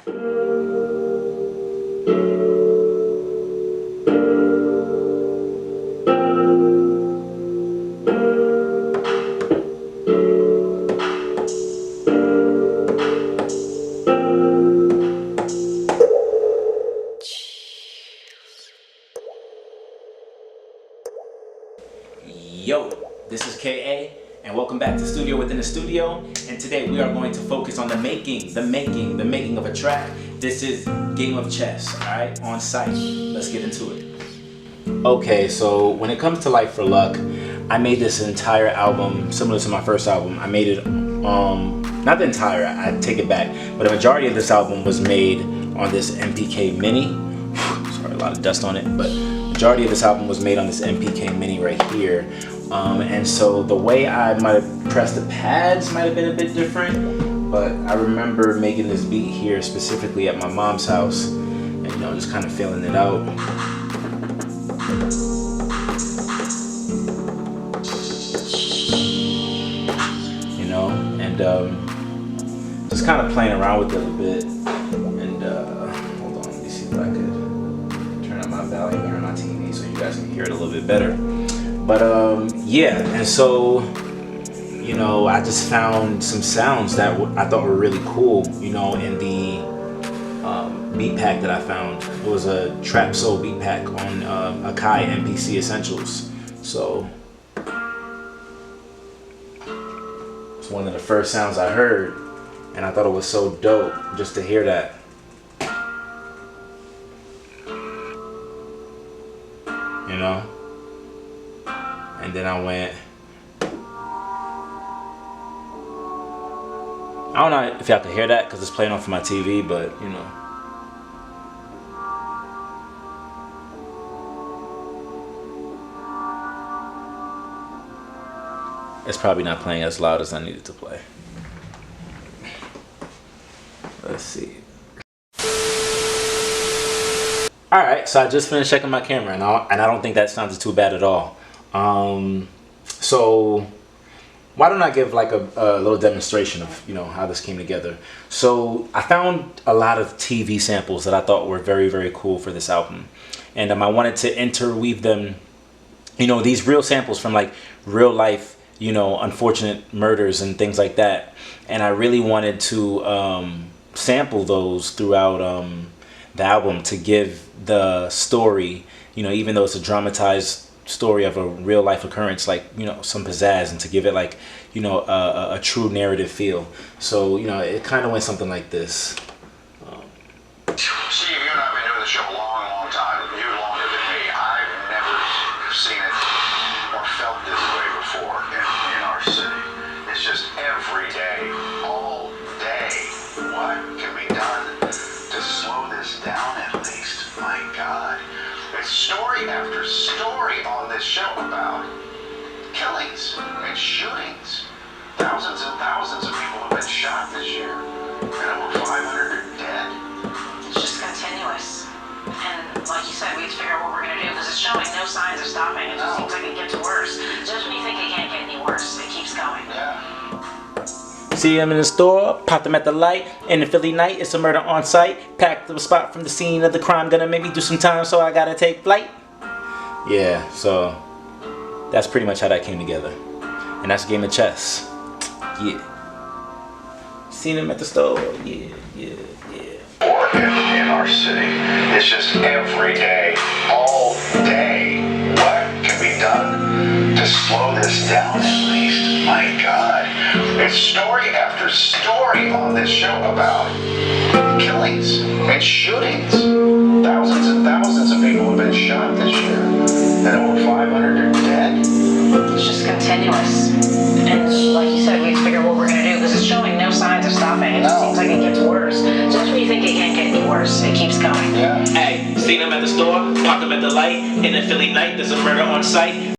Yo, this is KA, and welcome back to Studio Within the Studio. And today we are going to focus on the making of a track. This is Game of Chess, alright, on site. Let's get into it. Okay, so when it comes to Life for Luck, I made this entire album similar to my first album. I made it, not the entire, I take it back, but a majority of this album was made on this MPK Mini. Sorry, a lot of dust on it, but majority of this album was made on this MPK Mini right here. And so the way I might have pressed the pads might have been a bit different, but I remember making this beat here specifically at my mom's house and, you know, just kind of feeling it out. You know, and just kind of playing around with it a bit. And hold on, let me see if I could turn up my volume here on my TV so you guys can hear it a little bit better. But yeah, and so, you know, I just found some sounds that I thought were really cool, you know, in the beat pack that I found. It was a trap soul beat pack on Akai MPC Essentials. So it's one of the first sounds I heard, and I thought it was so dope just to hear that. You know? And then I went, I don't know if y'all can hear that because it's playing off of my TV, but you know. It's probably not playing as loud as I need it to play. Let's see. Alright, so I just finished checking my camera and I don't think that sounded too bad at all. So why don't I give like a little demonstration of, you know, how this came together. So I found a lot of TV samples that I thought were very, very cool for this album. And I wanted to interweave them, you know, these real samples from like real life, you know, unfortunate murders and things like that. And I really wanted to sample those throughout the album to give the story, you know, even though it's a dramatized story of a real life occurrence, like, you know, some pizzazz, and to give it like, you know, a true narrative feel. So, you know, it kind of went something like this. Steve, you and I have been doing this show a long, long time. You longer than me. I've never seen it or felt this way before in our city. It's just every day, all day. What can be done to slow this down at least? My God. It's story after story on this show about killings and shootings. Thousands and thousands of people have been shot this year, and over 500 are dead. It's just continuous. And like you said, we have to figure out what we're going to do, because it's showing no signs of stopping. It just seems like it gets worse. Just when you think it can't get any worse, it keeps going. Yeah. See him in the store, popped him at the light. In the Philly night, it's a murder on site. Packed the spot from the scene of the crime, gonna make me do some time, so I gotta take flight. Yeah, so that's pretty much how that came together. And that's a game of chess. Yeah. Seen him at the store. Yeah. In our city, it's just every day, all day. What can be done to slow this down at least? My God. It's story after story on this show about killings and shootings. Thousands and thousands of people have been shot this year, and over 500 are dead. It's just continuous. And like you said, we have to figure out what we're going to do, because it's showing no signs of stopping. It just seems like it gets worse. Just when you think it can't get any worse, it keeps going. Yeah. Hey, seen him at the store, popped him at the light. In the Philly night, there's a murder on site.